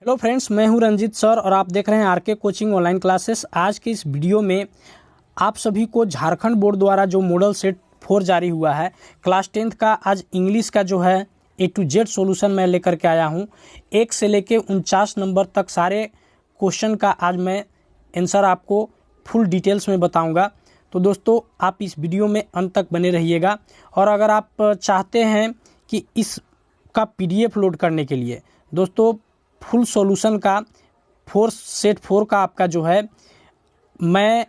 Hello friends, मैं हूं Ranjit sir और आप देख रहे हैं आरके कोचिंग ऑनलाइन क्लासेस। आज की इस वीडियो में आप सभी को झारखंड बोर्ड द्वारा जो मॉडल सेट 4 जारी हुआ है क्लास 10th का, आज इंग्लिश का जो है A to Z सॉल्यूशन मैं लेकर के आया हूं। 1 से लेके 49 नंबर तक सारे क्वेश्चन का आज मैं आंसर आपको फुल डिटेल्स में बताऊंगा। तो दोस्तों आप इस वीडियो में अंत तक बने रहिएगा। और अगर आप चाहते हैं कि इसका PDF लोड करने के लिए दोस्तों फुल सॉल्यूशन का सेट 4 का आपका जो है मैं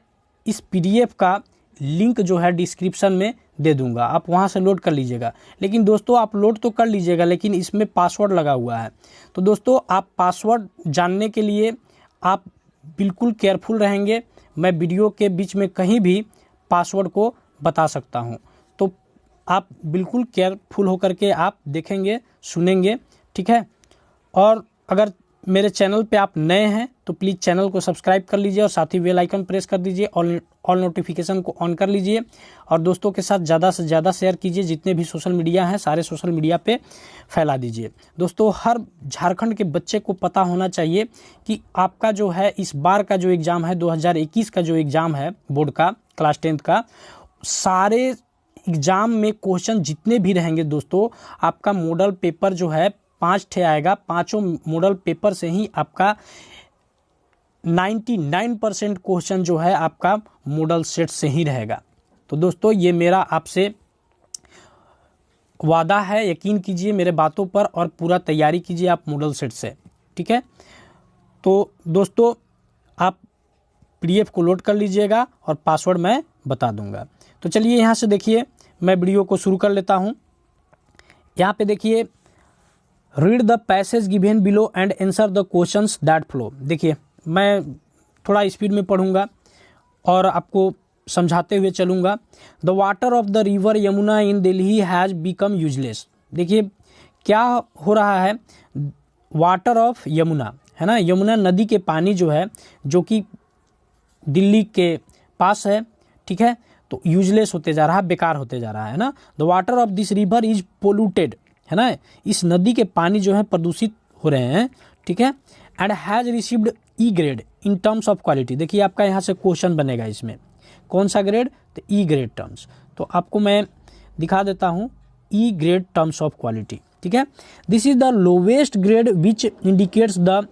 इस PDF का लिंक जो है डिस्क्रिप्शन में दे दूंगा, आप वहां से लोड कर लीजिएगा। लेकिन दोस्तों आप लोड तो कर लीजिएगा, लेकिन इसमें पासवर्ड लगा हुआ है। तो दोस्तों आप पासवर्ड जानने के लिए आप बिल्कुल केयरफुल रहेंगे। मैं वीडियो के बीच में कहीं भी पासवर्ड को बता सकता हूं, तो आप बिल्कुल केयरफुल होकर के आप देखेंगे, सुनेंगे, ठीक है। और अगर मेरे चैनल पे आप नए हैं तो प्लीज़ चैनल को सब्सक्राइब कर लीजिए और साथ ही बेल आइकन प्रेस कर दीजिए, ऑल नोटिफिकेशन को ऑन कर लीजिए और दोस्तों के साथ ज़्यादा से ज़्यादा शेयर कीजिए। जितने भी सोशल मीडिया हैं सारे सोशल मीडिया पे फैला दीजिए। दोस्तों हर झारखंड के बच्चे को पता होना चाहिए कि आपका जो है इस बार का जो एग्ज़ाम है 2021 का जो एग्ज़ाम है बोर्ड का क्लास 10th का, सारे एग्ज़ाम में क्वेश्चन जितने भी रहेंगे दोस्तों आपका मॉडल पेपर जो है 5 ठे आएगा। पांचों मॉडल पेपर से ही आपका 99% क्वेश्चन जो है आपका मॉडल सेट से ही रहेगा। तो दोस्तों ये मेरा आपसे वादा है, यकीन कीजिए मेरे बातों पर और पूरा तैयारी कीजिए आप मॉडल सेट से, ठीक है। तो दोस्तों आप PDF को लोड कर लीजिएगा और पासवर्ड मैं बता दूंगा। तो चलिए यहाँ से देखिए, मैं वीडियो को शुरू कर लेता हूँ। यहाँ पे देखिए, read the passage given below and answer the questions that flow. देखिए मैं थोड़ा स्पीड में पढ़ूंगा और आपको समझाते हुए चलूंगा। The water of the river Yamuna in Delhi has become useless. देखिए क्या हो रहा है, वाटर ऑफ यमुना है ना, यमुना नदी के पानी जो है जो कि दिल्ली के पास है, ठीक है, तो यूजलेस होते जा रहा है, बेकार होते जा रहा है ना। The water of this river is polluted, है ना, इस नदी के पानी जो है प्रदूषित हो रहे हैं, ठीक है। And has received E grade in terms of quality. देखिए आपका यहाँ से क्वेश्चन बनेगा, इसमें कौन सा ग्रेड, तो E ग्रेड टर्म्स। तो आपको मैं दिखा देता हूँ E grade terms of quality, ठीक है। This is the lowest grade which indicates the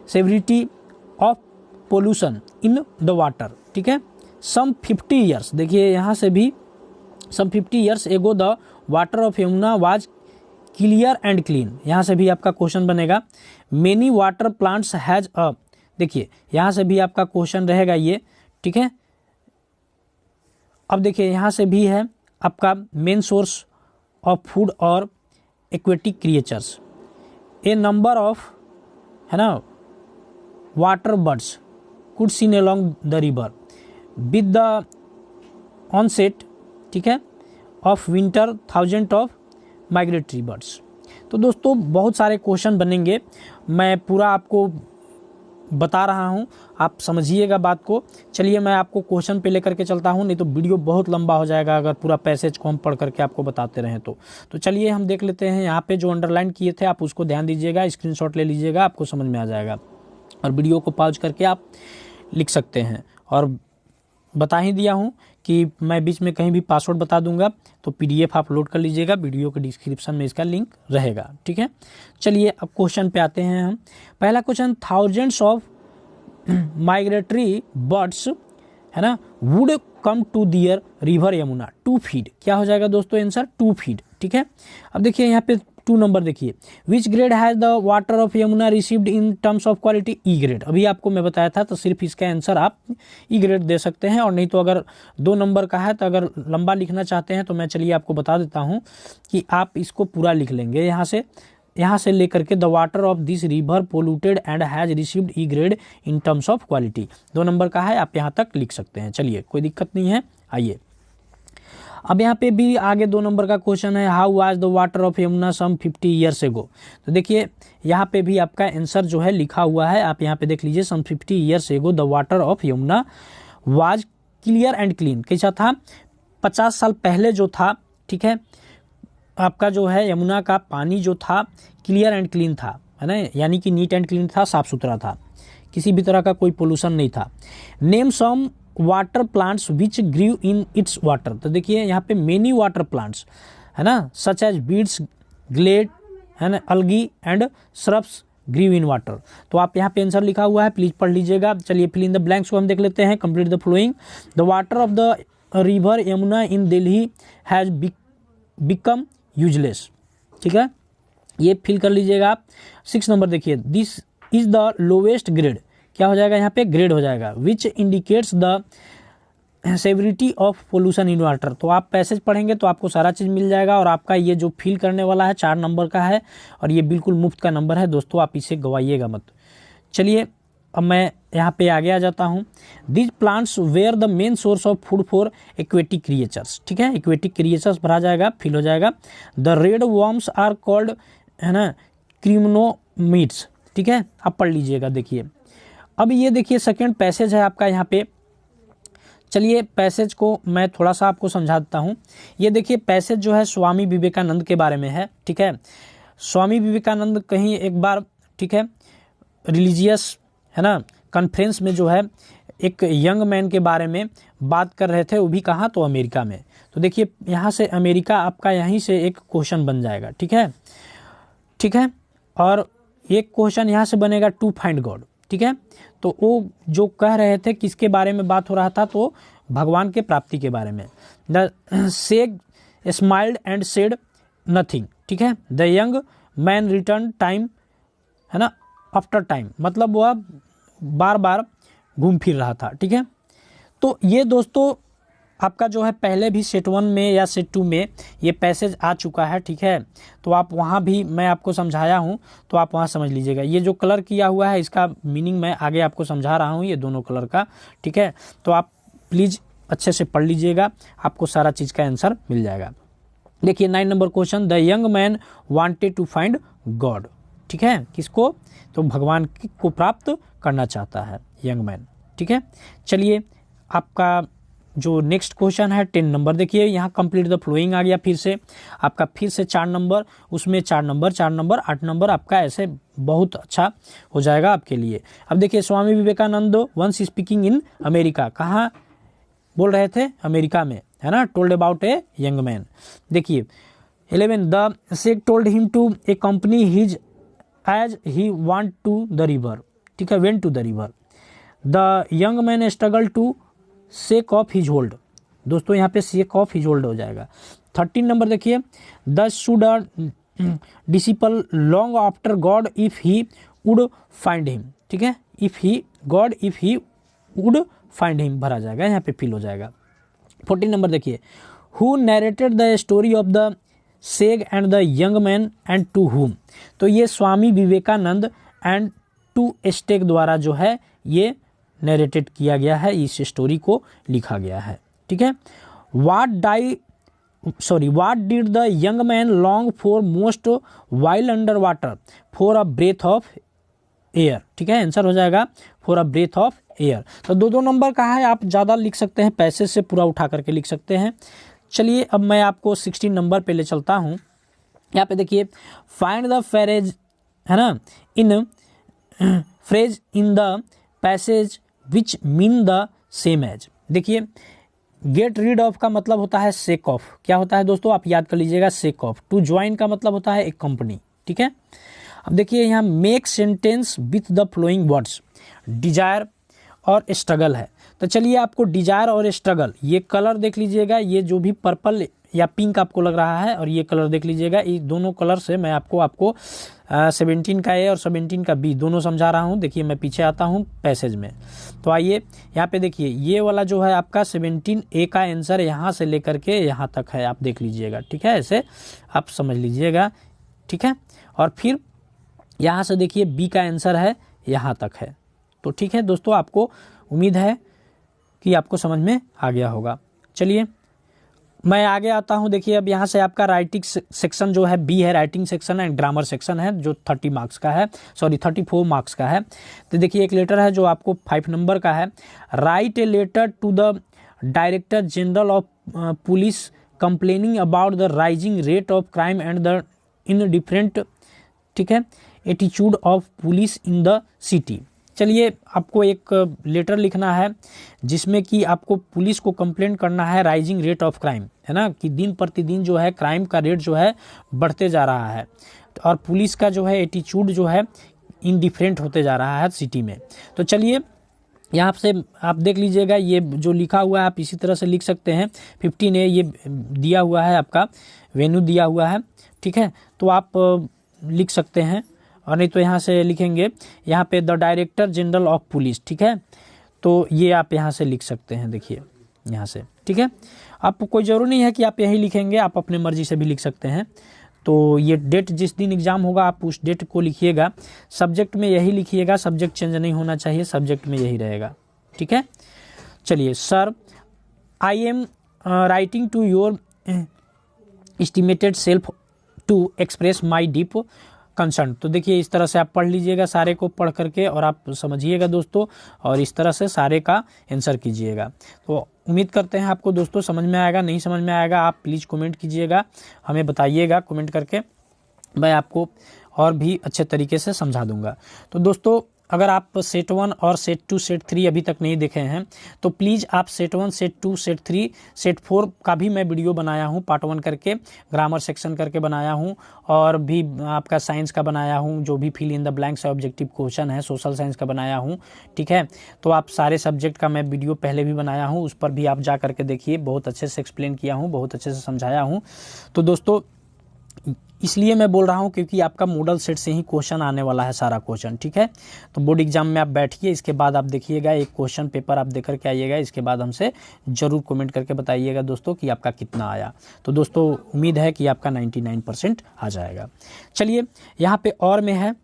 severity of pollution in the water, ठीक है। सम 50 ईयर्स, देखिए यहाँ से भी सम 50 ईयर्स एगो the water of Yamuna was clear and clean. यहाँ से भी आपका क्वेश्चन बनेगा। Many water plants has a, देखिए यहाँ से भी आपका क्वेश्चन रहेगा ये, ठीक है। अब देखिए यहाँ से भी है आपका मेन सोर्स ऑफ फूड और aquatic creatures, a number of, है ना, water birds could seen along the river with the onset, ठीक है, of winter thousand of migratory birds. तो दोस्तों बहुत सारे क्वेश्चन बनेंगे, मैं पूरा आपको बता रहा हूं, आप समझिएगा बात को। चलिए मैं आपको क्वेश्चन पे लेकर के चलता हूं, नहीं तो वीडियो बहुत लंबा हो जाएगा अगर पूरा पैसेज को हम पढ़ करके आपको बताते रहें तो चलिए हम देख लेते हैं। यहाँ पे जो अंडरलाइन किए थे आप उसको ध्यान दीजिएगा, स्क्रीनशॉट ले लीजिएगा, आपको समझ में आ जाएगा। और वीडियो को पॉज करके आप लिख सकते हैं। और बता ही दिया हूँ कि मैं बीच में कहीं भी पासवर्ड बता दूंगा, तो PDF आप लोड कर लीजिएगा, वीडियो के डिस्क्रिप्शन में इसका लिंक रहेगा, ठीक है। चलिए अब क्वेश्चन पे आते हैं हम। पहला question, thousands of migratory birds, है ना, would come to their river Yamuna to feed. क्या हो जाएगा दोस्तों आंसर, टू फीड, ठीक है। अब देखिए यहाँ पे 2 नंबर देखिए, which grade has the water of Yamuna received in terms of quality, E grade. अभी आपको मैं बताया था, तो सिर्फ इसका आंसर आप E ग्रेड दे सकते हैं। और नहीं तो अगर 2 नंबर का है तो अगर लंबा लिखना चाहते हैं तो मैं चलिए आपको बता देता हूं कि आप इसको पूरा लिख लेंगे। यहाँ से लेकर के the water of this river polluted and has received E grade in terms of quality, 2 number का है, आप यहाँ तक लिख सकते हैं। चलिए कोई दिक्कत नहीं है। आइए अब यहाँ पे भी आगे 2 नंबर का क्वेश्चन है, how was the water of Yamuna some 50 years ago. तो देखिए यहाँ पे भी आपका आंसर जो है लिखा हुआ है, आप यहाँ पे देख लीजिए, सम 50 ईयर्स एगो the water of Yamuna was clear and clean. कैसा था, 50 साल पहले जो था, ठीक है, आपका जो है यमुना का पानी जो था क्लियर एंड क्लीन था, है ना, यानी कि नीट एंड क्लीन था, साफ सुथरा था, किसी भी तरह का कोई पोल्यूशन नहीं था। Name some water plants which grew in its water, तो देखिए यहाँ पे मेनी वाटर प्लांट्स है ना, सच एज बीड्स, ग्लेड, है ना, algae and shrubs grow in water. तो आप यहाँ पे आंसर लिखा हुआ है, प्लीज पढ़ लीजिएगा। चलिए फिल इन द ब्लैंक्स को हम देख लेते हैं। Complete the flowing. The water of the river Yamuna in Delhi has become useless, ठीक है, ये फिल कर लीजिएगा आप। 6 नंबर देखिए, this is the lowest grade, क्या हो जाएगा यहाँ पे, ग्रेड हो जाएगा, which indicates the severity of pollution in water. तो आप पैसेज पढ़ेंगे तो आपको सारा चीज़ मिल जाएगा। और आपका ये जो फिल करने वाला है 4 नंबर का है और ये बिल्कुल मुफ्त का नंबर है दोस्तों, आप इसे गवाइएगा मत। चलिए अब मैं यहाँ पे आगे आ जाता हूँ। This plants were the main source of food for aquatic creatures, ठीक है, एक्वेटिक क्रिएचर्स भरा जाएगा, फिल हो जाएगा। The red worms are called, है ना, क्रिम्नोमीट्स, ठीक है, आप पढ़ लीजिएगा। देखिए अब ये देखिए सेकेंड पैसेज है आपका यहाँ पे। चलिए पैसेज को मैं थोड़ा सा आपको समझा देता हूँ। ये देखिए पैसेज जो है स्वामी विवेकानंद के बारे में है, ठीक है। स्वामी विवेकानंद कहीं एक बार, ठीक है, रिलीजियस, है ना, कॉन्फ्रेंस में जो है एक यंग मैन के बारे में बात कर रहे थे, वो भी कहाँ, तो अमेरिका में। तो देखिए यहाँ से अमेरिका आपका यहीं से एक क्वेश्चन बन जाएगा, ठीक है, ठीक है। और एक क्वेश्चन यहाँ से बनेगा टू फाइंड गॉड, ठीक है। तो वो जो कह रहे थे किसके बारे में बात हो रहा था, तो भगवान के प्राप्ति के बारे में। The सेग smiled and said nothing, ठीक है। The young man return time, है ना, आफ्टर टाइम, मतलब वह बार बार घूम फिर रहा था, ठीक है। तो ये दोस्तों आपका जो है पहले भी सेट 1 में या सेट 2 में ये पैसेज आ चुका है, ठीक है। तो आप वहाँ भी मैं आपको समझाया हूँ, तो आप वहाँ समझ लीजिएगा। ये जो कलर किया हुआ है इसका मीनिंग मैं आगे आपको समझा रहा हूँ, ये दोनों कलर का, ठीक है। तो आप प्लीज़ अच्छे से पढ़ लीजिएगा, आपको सारा चीज़ का आंसर मिल जाएगा। देखिए 9 number question, the young man wanted to find God, ठीक है, किसको, तो भगवान को प्राप्त करना चाहता है यंग मैन, ठीक है। चलिए आपका जो नेक्स्ट क्वेश्चन है 10 नंबर, देखिए यहाँ कंप्लीट द फ्लोइंग आ गया, फिर से आपका फिर से 4 नंबर, उसमें 4 नंबर 4 नंबर 8 नंबर, आपका ऐसे बहुत अच्छा हो जाएगा आपके लिए। अब देखिए Swami Vivekananda once speaking in America, कहाँ बोल रहे थे, अमेरिका में, है ना, told about a young man. देखिए 11, the sage told him to a company his age he want to the river, ठीक है, went to the river. The young man struggle to shake of his hold, दोस्तों यहाँ पे सेक of his hold हो जाएगा। 13 number देखिए, the should disciple long after God if he would find him, ठीक है, if he God if he would find him भरा जाएगा, यहाँ पे फिल हो जाएगा। 14 नंबर देखिए, who narrated the story of the sage and the young man and to whom, तो ये स्वामी विवेकानंद एंड टू स्टेग द्वारा जो है ये नरेटेड किया गया है, इस स्टोरी को लिखा गया है, ठीक है। What did the young man long for most while under water, for a breath of air, ठीक है, आंसर हो जाएगा for a breath of air. तो 2-2 नंबर का है, आप ज़्यादा लिख सकते हैं, पैसे से पूरा उठा करके लिख सकते हैं। चलिए अब मैं आपको 16 नंबर पे ले चलता हूँ। यहाँ पे देखिए, फाइंड द फ्रेज, है ना, in phrase in the passage which mean the same as. देखिए गेट रीड ऑफ का मतलब होता है सेक ऑफ, क्या होता है दोस्तों, आप याद कर लीजिएगा, सेक ऑफ। टू ज्वाइन का मतलब होता है एक कंपनी, ठीक है। अब देखिए यहाँ make sentence with the following words, desire और स्ट्रगल है। तो चलिए आपको डिजायर और स्ट्रगल, ये कलर देख लीजिएगा, ये जो भी पर्पल या पिंक आपको लग रहा है, और ये कलर देख लीजिएगा, ये दोनों कलर से मैं आपको 17 का ए और 17 का बी दोनों समझा रहा हूँ। देखिए मैं पीछे आता हूँ पैसेज में, तो आइए यहाँ पे देखिए, ये वाला जो है आपका 17 ए का आंसर यहाँ से लेकर के यहाँ तक है, आप देख लीजिएगा, ठीक है, ऐसे आप समझ लीजिएगा, ठीक है। और फिर यहाँ से देखिए बी का आंसर है यहाँ तक है। तो ठीक है दोस्तों, आपको उम्मीद है कि आपको समझ में आ गया होगा। चलिए मैं आगे आता हूं। देखिए अब यहाँ से आपका राइटिंग सेक्शन जो है बी है, writing section and grammar section है, जो 30 मार्क्स का है, 34 मार्क्स का है। तो देखिए एक लेटर है जो आपको 5 नंबर का है। Write a letter to the director general of police complaining about the rising rate of crime and the indifferent, ठीक है, attitude of police in the city. चलिए, आपको एक लेटर लिखना है जिसमें कि आपको पुलिस को कंप्लेंट करना है राइजिंग रेट ऑफ क्राइम, है ना, कि दिन प्रतिदिन जो है क्राइम का रेट जो है बढ़ते जा रहा है और पुलिस का जो है एटीट्यूड जो है इनडिफरेंट होते जा रहा है सिटी में। तो चलिए, यहाँ से आप देख लीजिएगा, ये जो लिखा हुआ है आप इसी तरह से लिख सकते हैं। 15A ये दिया हुआ है, आपका वेन्यू दिया हुआ है, ठीक है, तो आप लिख सकते हैं। और नहीं तो यहाँ से लिखेंगे, यहाँ पे the director general of police, ठीक है, तो ये आप यहाँ से लिख सकते हैं, देखिए यहाँ से, ठीक है। आपको कोई ज़रूरी नहीं है कि आप यही लिखेंगे, आप अपने मर्जी से भी लिख सकते हैं। तो ये डेट जिस दिन एग्ज़ाम होगा आप उस डेट को लिखिएगा, सब्जेक्ट में यही लिखिएगा, सब्जेक्ट चेंज नहीं होना चाहिए, सब्जेक्ट में यही रहेगा, ठीक है। चलिए, sir I am writing to your estimated self to express my deep concern. तो देखिए, इस तरह से आप पढ़ लीजिएगा सारे को पढ़ करके और आप समझिएगा दोस्तों, और इस तरह से सारे का आंसर कीजिएगा। तो उम्मीद करते हैं आपको दोस्तों समझ में आएगा। नहीं समझ में आएगा आप प्लीज़ कमेंट कीजिएगा, हमें बताइएगा कमेंट करके, मैं आपको और भी अच्छे तरीके से समझा दूंगा। तो दोस्तों, अगर आप सेट 1 और सेट 2 सेट 3 अभी तक नहीं देखे हैं तो प्लीज़ आप सेट 1 सेट 2 सेट 3 सेट 4 का भी मैं वीडियो बनाया हूँ, पार्ट 1 करके, ग्रामर सेक्शन करके बनाया हूँ, और भी आपका साइंस का बनाया हूँ, जो भी fill in the blanks objective question है, सोशल साइंस का बनाया हूँ, ठीक है। तो आप सारे सब्जेक्ट का मैं वीडियो पहले भी बनाया हूँ, उस पर भी आप जा करके देखिए, बहुत अच्छे से एक्सप्लेन किया हूँ, बहुत अच्छे से समझाया हूँ। तो दोस्तों, इसलिए मैं बोल रहा हूँ क्योंकि आपका मॉडल सेट से ही क्वेश्चन आने वाला है, सारा क्वेश्चन, ठीक है। तो बोर्ड एग्जाम में आप बैठिए, इसके बाद आप देखिएगा, एक क्वेश्चन पेपर आप देख करके आइएगा, इसके बाद हमसे ज़रूर कमेंट करके बताइएगा दोस्तों कि आपका कितना आया। तो दोस्तों, उम्मीद है कि आपका 99% आ जाएगा। चलिए, यहाँ पे और में है,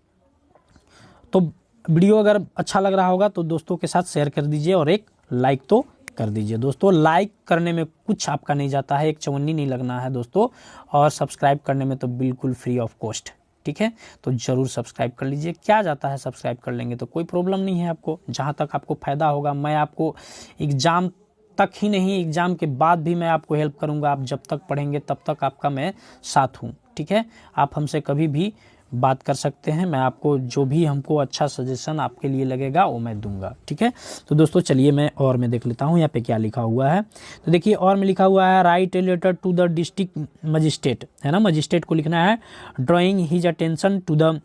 तो वीडियो अगर अच्छा लग रहा होगा तो दोस्तों के साथ शेयर कर दीजिए और एक लाइक तो कर दीजिए दोस्तों। लाइक करने में कुछ आपका नहीं जाता है, एक चवन्नी नहीं लगना है दोस्तों, और सब्सक्राइब करने में तो बिल्कुल फ्री ऑफ कॉस्ट, ठीक है। तो ज़रूर सब्सक्राइब कर लीजिए, क्या जाता है, सब्सक्राइब कर लेंगे तो कोई प्रॉब्लम नहीं है आपको। जहाँ तक आपको फ़ायदा होगा, मैं आपको एग्ज़ाम तक ही नहीं, एग्ज़ाम के बाद भी मैं आपको हेल्प करूँगा। आप जब तक पढ़ेंगे तब तक आपका मैं साथ हूँ, ठीक है। आप हमसे कभी भी बात कर सकते हैं, मैं आपको जो भी हमको अच्छा सजेशन आपके लिए लगेगा वो मैं दूंगा, ठीक है। तो दोस्तों, चलिए मैं और में देख लेता हूँ यहाँ पे क्या लिखा हुआ है। तो देखिए, और में लिखा हुआ है, write a letter to the district magistrate, है ना, मजिस्ट्रेट को लिखना है, drawing his attention to the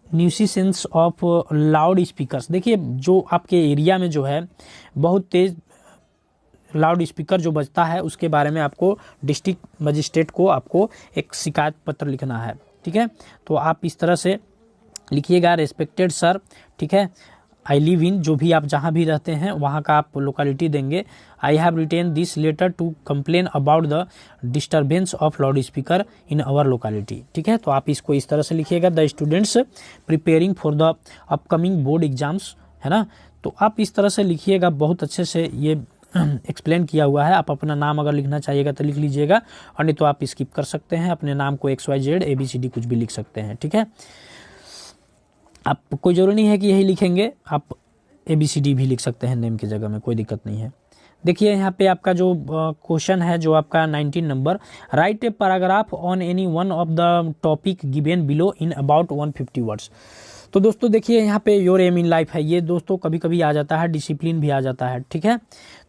nuisance of loud speakers. देखिए, जो आपके एरिया में जो है बहुत तेज़ लाउड स्पीकर जो बजता है, उसके बारे में आपको डिस्ट्रिक्ट मजिस्ट्रेट को आपको एक शिकायत पत्र लिखना है, ठीक है। तो आप इस तरह से लिखिएगा, रेस्पेक्टेड सर, ठीक है, आई लिव इन, जो भी आप जहाँ भी रहते हैं वहाँ का आप लोकेलिटी देंगे। I have written this letter to complain about the disturbance of loud speaker in our locality, ठीक है। तो आप इसको इस तरह से लिखिएगा, the students preparing for the upcoming board exams, है ना। तो आप इस तरह से लिखिएगा, बहुत अच्छे से ये एक्सप्लेन किया हुआ है। आप अपना नाम अगर लिखना चाहिएगा तो लिख लीजिएगा, और नहीं तो आप स्किप कर सकते हैं, अपने नाम को XYZ ABCD कुछ भी लिख सकते हैं, ठीक है। आप कोई ज़रूरी नहीं है कि यही लिखेंगे, आप ABCD भी लिख सकते हैं नेम की जगह में, कोई दिक्कत नहीं है। देखिए, यहाँ पे आपका जो क्वेश्चन है, जो आपका 19 number, right a paragraph on any one of the topic given below in about 150 words. तो दोस्तों देखिए, यहाँ पे योर एम इन लाइफ है, ये दोस्तों कभी कभी आ जाता है, डिसिप्लिन भी आ जाता है, ठीक है।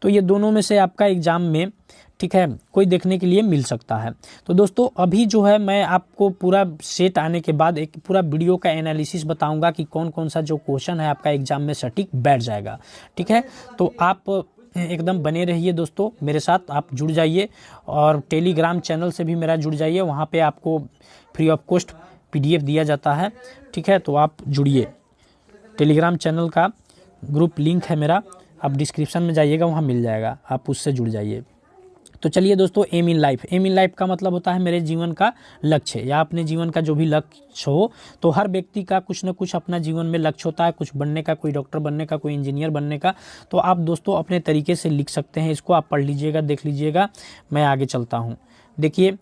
तो ये दोनों में से आपका एग्जाम में, ठीक है, कोई देखने के लिए मिल सकता है। तो दोस्तों, अभी जो है मैं आपको पूरा सेट आने के बाद एक पूरा वीडियो का एनालिसिस बताऊंगा कि कौन कौन सा जो क्वेश्चन है आपका एग्जाम में सटीक बैठ जाएगा, ठीक है। तो आप एकदम बने रहिए दोस्तों मेरे साथ, आप जुड़ जाइए, और टेलीग्राम चैनल से भी मेरा जुड़ जाइए, वहाँ पे आपको फ्री ऑफ कॉस्ट PDF दिया जाता है, ठीक है। तो आप जुड़िए, टेलीग्राम चैनल का ग्रुप लिंक है मेरा, आप डिस्क्रिप्शन में जाइएगा, वहाँ मिल जाएगा, आप उससे जुड़ जाइए। तो चलिए दोस्तों, aim in life, aim in life का मतलब होता है मेरे जीवन का लक्ष्य, या अपने जीवन का जो भी लक्ष्य हो। तो हर व्यक्ति का कुछ न कुछ अपना जीवन में लक्ष्य होता है, कुछ बनने का, कोई डॉक्टर बनने का, कोई इंजीनियर बनने का। तो आप दोस्तों अपने तरीके से लिख सकते हैं, इसको आप पढ़ लीजिएगा, देख लीजिएगा, मैं आगे चलता हूँ। देखिए,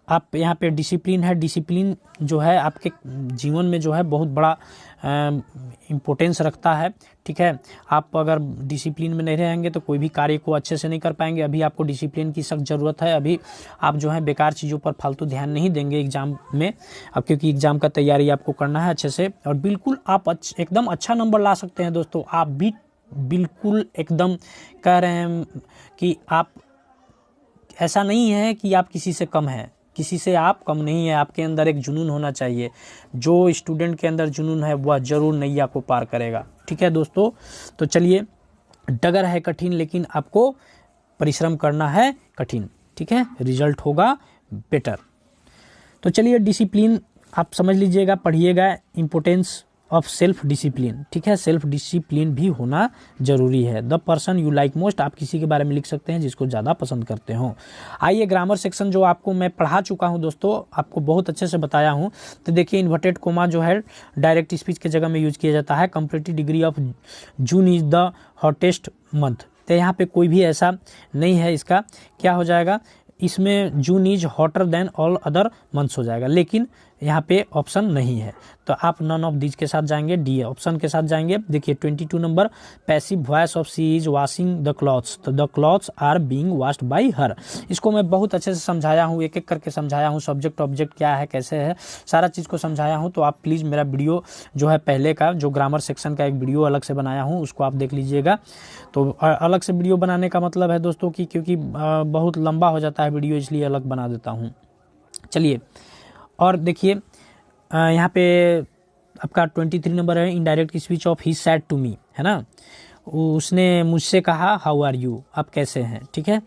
आप यहाँ पे डिसिप्लिन है, डिसिप्लिन जो है आपके जीवन में जो है बहुत बड़ा इम्पोर्टेंस रखता है। ठीक है, आप अगर डिसिप्लिन में नहीं रहेंगे तो कोई भी कार्य को अच्छे से नहीं कर पाएंगे। अभी आपको डिसिप्लिन की सख्त ज़रूरत है। अभी आप जो है बेकार चीज़ों पर फालतू ध्यान नहीं देंगे एग्जाम में, अब क्योंकि एग्जाम का तैयारी आपको करना है अच्छे से, और बिल्कुल आप एकदम अच्छा नंबर ला सकते हैं दोस्तों। आप भी बिल्कुल एकदम कह रहे हैं कि आप, ऐसा नहीं है कि आप किसी से कम हैं, किसी से आप कम नहीं है। आपके अंदर एक जुनून होना चाहिए। जो स्टूडेंट के अंदर जुनून है वह जरूर नैया को पार करेगा। ठीक है दोस्तों, तो चलिए, डगर है कठिन लेकिन आपको परिश्रम करना है कठिन। ठीक है, रिजल्ट होगा बेटर। तो चलिए, डिसिप्लिन आप समझ लीजिएगा, पढ़िएगा, इम्पोर्टेंस ऑफ सेल्फ डिसिप्लिन। ठीक है, सेल्फ डिसिप्लिन भी होना जरूरी है। The person you like most, आप किसी के बारे में लिख सकते हैं जिसको ज़्यादा पसंद करते हो। आइए, ग्रामर सेक्शन जो आपको मैं पढ़ा चुका हूं दोस्तों, आपको बहुत अच्छे से बताया हूं। तो देखिए, इन्वर्टेड कोमा जो है डायरेक्ट स्पीच के जगह में यूज किया जाता है। Comparative degree of June is the hottest month, तो यहाँ पे कोई भी ऐसा नहीं है। इसका क्या हो जाएगा, इसमें June is hotter then all other months हो जाएगा, लेकिन यहाँ पे ऑप्शन नहीं है, तो आप नन ऑफ दीज के साथ जाएंगे, डी ऑप्शन के साथ जाएंगे। देखिए 22 number, passive voice of she is washing the clothes, तो the clothes are being washed by her. इसको मैं बहुत अच्छे से समझाया हूँ, एक एक करके समझाया हूँ, सब्जेक्ट ऑब्जेक्ट क्या है, कैसे है, सारा चीज़ को समझाया हूँ। तो आप प्लीज़ मेरा वीडियो जो है पहले का, जो ग्रामर सेक्शन का एक वीडियो अलग से बनाया हूँ, उसको आप देख लीजिएगा। तो अलग से वीडियो बनाने का मतलब है दोस्तों कि क्योंकि बहुत लंबा हो जाता है वीडियो, इसलिए अलग बना देता हूँ। चलिए, और देखिए यहाँ पे आपका 23 नंबर है, indirect speech of he said to me, है ना, उसने मुझसे कहा हाउ आर यू, आप कैसे हैं। ठीक है,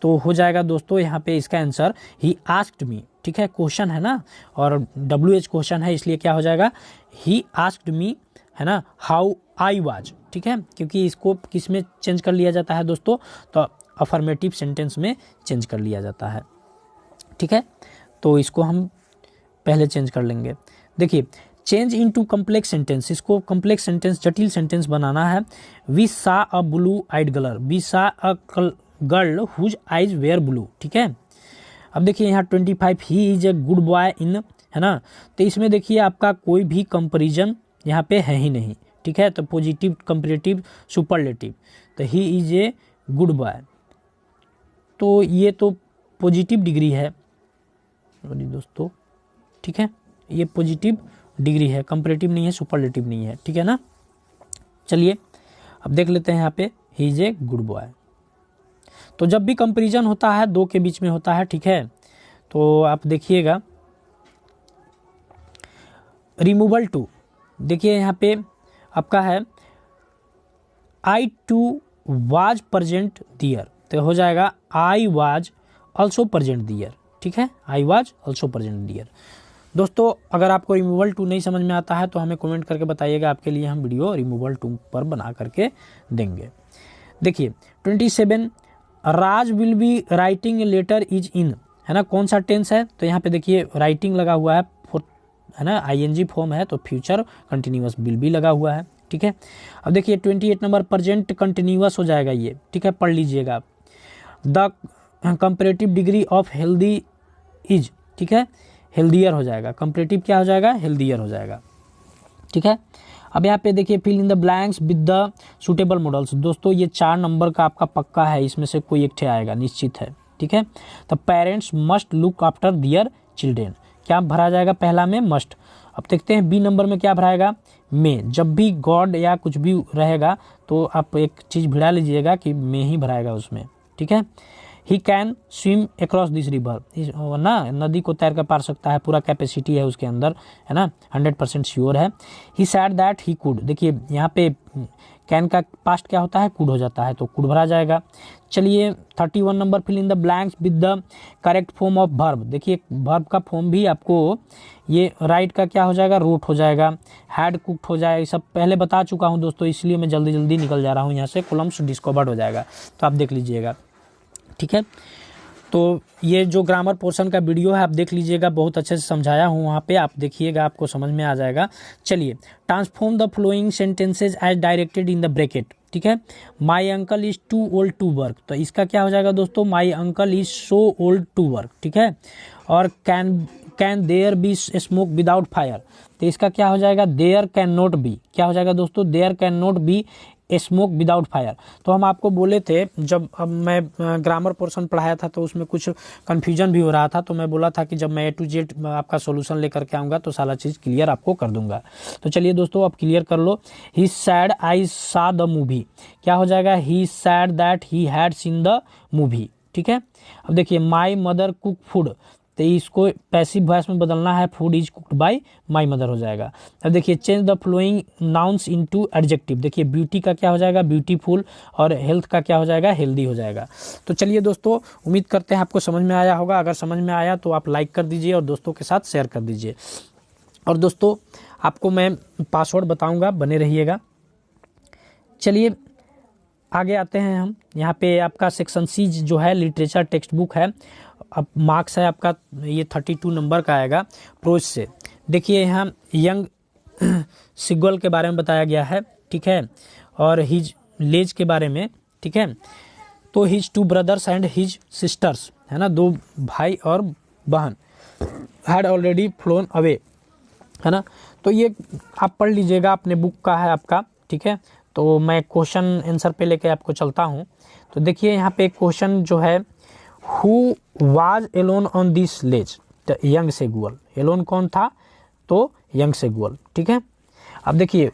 तो हो जाएगा दोस्तों यहाँ पे इसका आंसर ही आस्क्ड मी। ठीक है, क्वेश्चन है ना, और WH क्वेश्चन है, इसलिए क्या हो जाएगा, ही आस्क्ड मी, है ना, हाउ आई वाज। ठीक है, क्योंकि इसको किस में चेंज कर लिया जाता है दोस्तों, तो अफर्मेटिव सेंटेंस में चेंज कर लिया जाता है। ठीक है, तो इसको हम पहले चेंज कर लेंगे। देखिए, चेंज इनटू कॉम्प्लेक्स सेंटेंस, इसको कॉम्प्लेक्स सेंटेंस, जटिल सेंटेंस बनाना है। We saw a blue eyed girl, we saw a girl whose eyes were blue. ठीक है, अब देखिए यहाँ 25, he is a good boy in, है ना, तो इसमें देखिए आपका कोई भी कंपैरिजन यहाँ पे है ही नहीं। ठीक है, तो पॉजिटिव, कंपैरेटिव, सुपरलेटिव, तो ही इज ए गुड बॉय, तो ये तो पॉजिटिव डिग्री है दोस्तों। ठीक है, ये पॉजिटिव डिग्री है, कंपैरेटिव नहीं है, सुपरलेटिव नहीं है। ठीक है ना, चलिए अब देख लेते हैं यहाँ पे, ही इज ए गुड बॉय। तो जब भी कंपैरिजन होता है दो के बीच में होता है। ठीक है, तो आप देखिएगा, रिमूवल टू, देखिए यहाँ पे आपका है आई टू वाज प्रेजेंट दियर, तो हो जाएगा आई वाज ऑल्सो प्रेजेंट दियर। ठीक है, आई वाज ऑल्सो प्रेजेंट दियर। दोस्तों, अगर आपको रिमूवल टू नहीं समझ में आता है तो हमें कमेंट करके बताइएगा, आपके लिए हम वीडियो रिमूवल टू पर बना करके देंगे। देखिए 27, Raj will be writing a letter is in, है ना, कौन सा टेंस है, तो यहाँ पे देखिए राइटिंग लगा हुआ है, है ना, ING फॉर्म है, तो फ्यूचर कंटिन्यूअस विल बी लगा हुआ है। ठीक है, अब देखिए 28 नंबर, प्रेजेंट कंटिन्यूअस हो जाएगा ये। ठीक है, पढ़ लीजिएगा आप। The comparative degree of healthy is, ठीक है, हेल्दियर हो जाएगा, कंपैरेटिव क्या हो जाएगा, हेल्दियर हो जाएगा। ठीक है, अब यहाँ पे देखिए fill in the blanks with the suitable modals. दोस्तों, ये 4 नंबर का आपका पक्का है, इसमें से कोई एक ठे आएगा, निश्चित है। ठीक है, तो पेरेंट्स मस्ट लुक आफ्टर दियर चिल्ड्रेन, क्या भरा जाएगा पहला में, मस्ट। अब देखते हैं बी नंबर में क्या भराएगा, में। जब भी गॉड या कुछ भी रहेगा तो आप एक चीज़ भिड़ा लीजिएगा कि में ही भराएगा उसमें। ठीक है, he can swim across this river, ना, नदी को तैर कर पार सकता है, पूरा कैपेसिटी है उसके अंदर, है ना, 100% श्योर है। ही सैड दैट ही कुड, देखिए यहाँ पे कैन का पास्ट क्या होता है, कुड हो जाता है, तो कुड भरा जाएगा। चलिए 31 number, fill in the blanks with the correct form of verb. देखिए वर्ब का फॉर्म भी आपको, ये राइट का क्या हो जाएगा, रोट हो जाएगा, हैड कुक्ड हो जाएगा, ये सब पहले बता चुका हूँ दोस्तों, इसलिए मैं जल्दी जल्दी निकल जा रहा हूँ यहाँ से। कोलम्स डिस्कवर्ड हो जाएगा, तो आप देख लीजिएगा। ठीक है, तो ये जो ग्रामर पोर्शन का वीडियो है आप देख लीजिएगा, बहुत अच्छे से समझाया हूँ वहाँ पे, आप देखिएगा, आपको समझ में आ जाएगा। चलिए, transform the following sentences as directed in the bracket. ठीक है, my uncle is too old to work, तो इसका क्या हो जाएगा दोस्तों, my uncle is so old to work. ठीक है, और can there be smoke without fire, तो इसका क्या हो जाएगा, देयर कैन नॉट बी, क्या हो जाएगा दोस्तों, there can not be smoke without fire. तो हम आपको बोले थे, जब अब मैं ग्रामर पोर्शन पढ़ाया था तो उसमें कुछ कन्फ्यूजन भी हो रहा था, तो मैं बोला था कि जब मैं A to Z आपका सॉल्यूशन लेकर के आऊँगा तो सारा चीज़ क्लियर आपको कर दूंगा। तो चलिए दोस्तों अब क्लियर कर लो। ही सैड आई सा द मूवी, क्या हो जाएगा, he said that he had seen the movie, ठीक है। अब देखिए माई मदर कुक फूड, तो इसको पैसिव वॉइस में बदलना है, food is cooked bye my mother हो जाएगा। अब देखिए change the flowing nouns into adjective, देखिए ब्यूटी का क्या हो जाएगा, ब्यूटीफुल, और हेल्थ का क्या हो जाएगा, हेल्दी हो जाएगा। तो चलिए दोस्तों उम्मीद करते हैं आपको समझ में आया होगा। अगर समझ में आया तो आप लाइक कर दीजिए और दोस्तों के साथ शेयर कर दीजिए। और दोस्तों आपको मैं पासवर्ड बताऊँगा, बने रहिएगा। चलिए आगे आते हैं हम। यहाँ पे आपका सेक्शन सी जो है लिटरेचर टेक्स्ट बुक है। अब मार्क्स है आपका ये 32 नंबर का आएगा प्रोज से। देखिए यहाँ यंग सिगल के बारे में बताया गया है, ठीक है, और हिज लेज के बारे में, ठीक है। तो his 2 brothers and his sisters, है ना, 2 भाई और बहन, हैड ऑलरेडी फ्लोन अवे, है ना। तो ये आप पढ़ लीजिएगा, अपने बुक का है आपका, ठीक है। तो मैं क्वेश्चन आंसर पे लेके आपको चलता हूँ। तो देखिए यहाँ पे क्वेश्चन जो है, who was alone on this ledge, तो यंग सेगुअल, एलोन कौन था, तो यंग सेगुअल, ठीक है। अब देखिए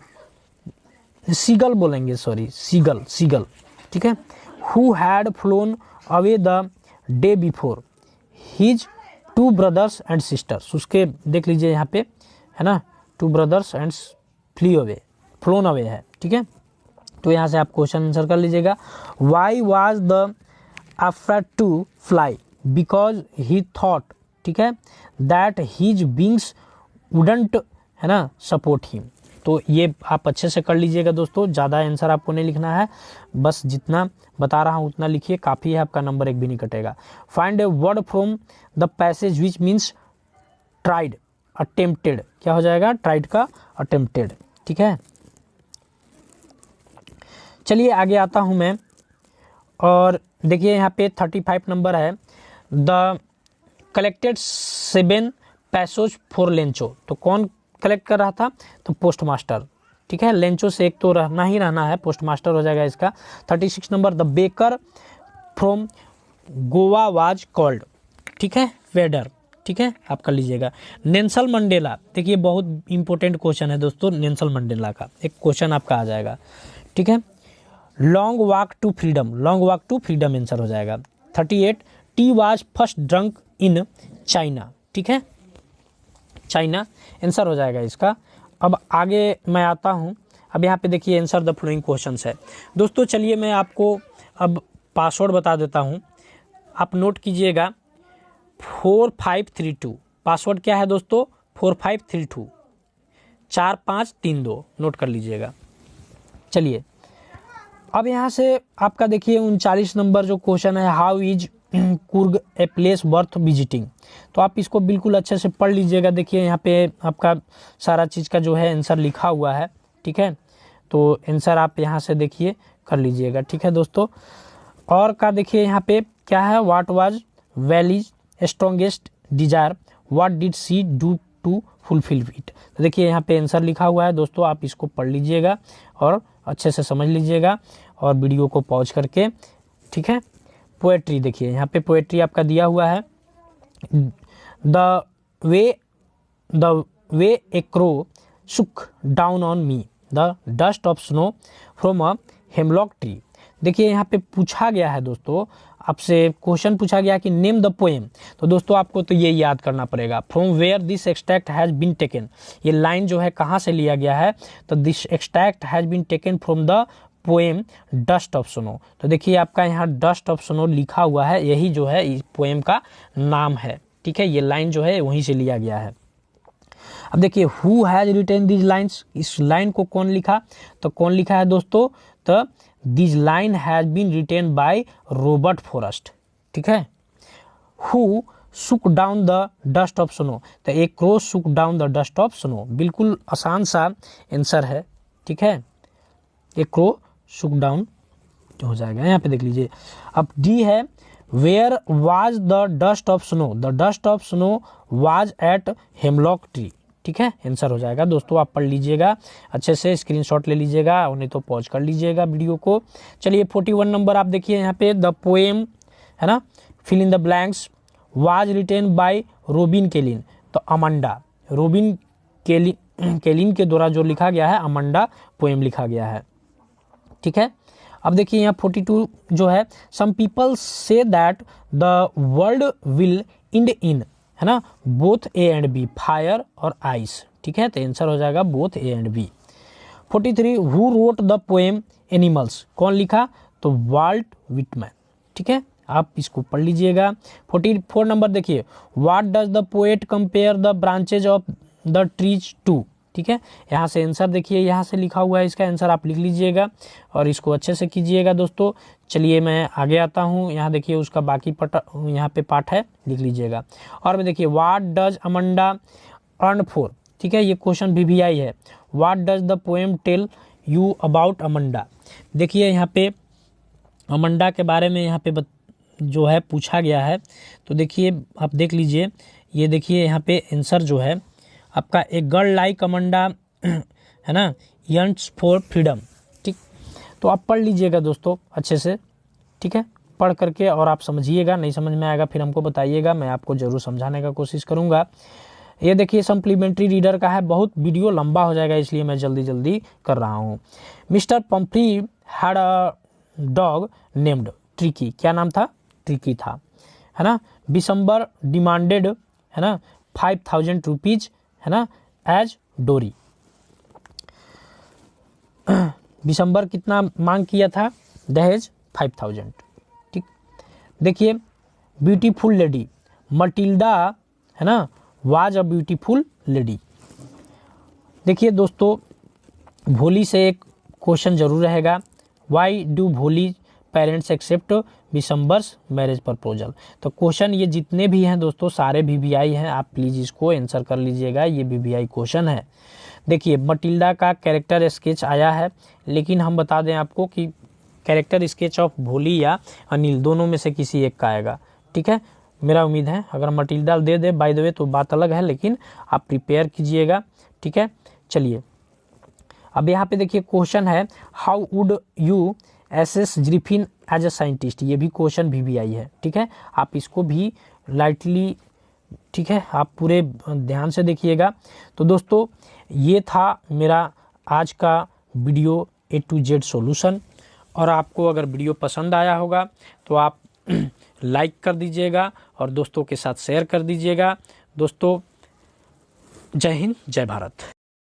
सीगल बोलेंगे, सॉरी सीगल, ठीक है। Who had phloem away the day before, his 2 brothers and sisters, उसके देख लीजिए यहाँ पे, है ना, 2 ब्रदर्स एंड फ्लोन अवे है, ठीक है। तो यहाँ से आप क्वेश्चन आंसर कर लीजिएगा। Why was the afraid to fly, because he thought, ठीक है, दैट हिज विंग्स वुडंट, है ना, सपोर्ट हिम। तो ये आप अच्छे से कर लीजिएगा दोस्तों, ज़्यादा आंसर आपको नहीं लिखना है, बस जितना बता रहा हूँ उतना लिखिए, काफ़ी है, आपका नंबर एक भी नहीं कटेगा। Find a word from the passage which means tried, attempted, क्या हो जाएगा, ट्राइड का अटेम्प्टेड, ठीक है। चलिए आगे आता हूँ मैं, और देखिए यहाँ पे 35 नंबर है। द कलेक्टेड 7 पैसोज फॉर लेंचो, तो कौन कलेक्ट कर रहा था, तो पोस्ट मास्टर, ठीक है। लेंचो से एक तो रहना है, पोस्ट मास्टर हो जाएगा इसका। 36 number, the baker from Goa was called, ठीक है, वेडर, ठीक है, आप कर लीजिएगा। नेल्सन मंडेला, देखिए बहुत इंपॉर्टेंट क्वेश्चन है दोस्तों, नेल्सन मंडेला का एक क्वेश्चन आपका आ जाएगा, ठीक है। Long walk to freedom, long walk to freedom answer हो जाएगा। 38, tea was first drunk in China, ठीक है, चाइना आंसर हो जाएगा इसका। अब आगे मैं आता हूँ। अब यहाँ पे देखिए आंसर द फॉलोइंग क्वेश्चंस है दोस्तों। चलिए मैं आपको अब पासवर्ड बता देता हूँ, आप नोट कीजिएगा। 4532 पासवर्ड क्या है दोस्तों, 4532 4532 नोट कर लीजिएगा। चलिए अब यहाँ से आपका देखिए 39 नंबर जो क्वेश्चन है, how is Coorg a place worth visiting, तो आप इसको बिल्कुल अच्छे से पढ़ लीजिएगा। देखिए यहाँ पे आपका सारा चीज़ का जो है आंसर लिखा हुआ है, ठीक है। तो आंसर आप यहाँ से देखिए कर लीजिएगा, ठीक है दोस्तों। और का देखिए यहाँ पे क्या है, what was Valli's strongest desire, what did she do to fulfil it, तो देखिए यहाँ पे आंसर लिखा हुआ है दोस्तों, आप इसको पढ़ लीजिएगा और अच्छे से समझ लीजिएगा और वीडियो को पॉज करके, ठीक है। पोएट्री देखिए यहाँ पे पोएट्री आपका दिया हुआ है। The way A crow shook down on me the dust of snow from a hemlock tree, देखिए यहाँ पे पूछा गया है दोस्तों, आपसे क्वेश्चन पूछा गया कि नेम द पोएम, तो दोस्तों आपको तो ये याद करना पड़ेगा, from where this extract has been taken, ये लाइन जो है कहाँ से लिया गया है, तो this extract has been taken from the poem dust of snow, तो देखिए आपका यहाँ डस्ट ऑफ स्नो लिखा हुआ है, यही जो है इस पोएम का नाम है, ठीक है। ये लाइन जो है वहीं से लिया गया है। अब देखिए who has written this lines, इस लाइन को कौन लिखा, तो कौन लिखा है दोस्तों, तो this line has been written by Robert Frost, ठीक है। Who shook down the dust of snow, तो एक crow shook down the dust of snow, बिल्कुल आसान सा आंसर है, ठीक है। एक क्रो सुक डाउन हो जाएगा, यहाँ पे देख लीजिए। अब डी है where was the dust of snow, the dust of snow was at hemlock tree. ठीक है, आंसर हो जाएगा दोस्तों, आप पढ़ लीजिएगा अच्छे से, स्क्रीनशॉट ले लीजिएगा और नहीं तो पॉज कर लीजिएगा वीडियो को। चलिए 41 नंबर आप देखिए यहाँ पे, द पोएम है ना, fill in the blanks, was written by Robin Klein. तो अमांडा, रोबिन केलिन के द्वारा जो लिखा गया है अमांडा पोएम लिखा गया है। ठीक है, अब देखिए यहाँ 42 जो है, some people say that the world will end in, है ना, both A and B, fire और आइस। ठीक है, तो आंसर हो जाएगा both A and B. 43 who wrote the poem animals, कौन लिखा, तो वाल्ट विटमैन। ठीक है, आप इसको पढ़ लीजिएगा। 44 नंबर देखिए, what does the poet compare the branches of the trees to. ठीक है, यहाँ से आंसर देखिए, यहाँ से लिखा हुआ है, इसका आंसर आप लिख लीजिएगा और इसको अच्छे से कीजिएगा दोस्तों। चलिए मैं आगे आता हूँ, यहाँ देखिए उसका बाकी यहाँ पे पार्ट है, लिख लीजिएगा। और में देखिए, what does Amanda yearn for. ठीक है, ये क्वेश्चन VVI है। What does the poem tell you about Amanda. देखिए यहाँ पे अमांडा के बारे में यहाँ पे जो है पूछा गया है, तो देखिए आप देख लीजिए, ये देखिए यहाँ पे आंसर जो है आपका, एक गर्ल लाइक अमांडा है ना, यर्न्स फॉर फ्रीडम। ठीक, तो आप पढ़ लीजिएगा दोस्तों अच्छे से। ठीक है, पढ़ करके और आप समझिएगा, नहीं समझ में आएगा फिर हमको बताइएगा, मैं आपको जरूर समझाने का कोशिश करूँगा। ये देखिए सप्लीमेंट्री रीडर का है, बहुत वीडियो लंबा हो जाएगा इसलिए मैं जल्दी जल्दी कर रहा हूँ। Mister Pomfrey had a dog named tricky, क्या नाम था, ट्रिकी था, है ना। दिसंबर डिमांडेड, है ना, 5000 रुपीज, है ना, एज डोरी। दिसंबर कितना मांग किया था, दहेज 5000। ठीक, देखिए ब्यूटीफुल लेडी, मटिल्डा, है ना, वाज अ ब्यूटीफुल लेडी। देखिए दोस्तों, भोली से एक क्वेश्चन जरूर रहेगा, वाई डू भोली पेरेंट्स एक्सेप्ट दिसंबर्स मैरिज प्रपोजल। तो क्वेश्चन ये जितने भी हैं दोस्तों सारे VVI हैं, आप प्लीज़ इसको आंसर कर लीजिएगा, ये VVI क्वेश्चन है। देखिए मटिल्डा का कैरेक्टर स्केच आया है, लेकिन हम बता दें आपको कि कैरेक्टर स्केच ऑफ भोली या अनिल दोनों में से किसी एक का आएगा। ठीक है, मेरा उम्मीद है अगर Matilda they they by the way तो बात अलग है, लेकिन आप प्रिपेयर कीजिएगा। ठीक है, चलिए अब यहाँ पे देखिए क्वेश्चन है, how would you assess Griffin as a scientist. ये भी क्वेश्चन VVI है। ठीक है, आप इसको भी लाइटली, ठीक है, आप पूरे ध्यान से देखिएगा। तो दोस्तों ये था मेरा आज का video A to Z solution, और आपको अगर वीडियो पसंद आया होगा तो आप लाइक कर दीजिएगा और दोस्तों के साथ शेयर कर दीजिएगा। दोस्तों जय हिंद, जय भारत।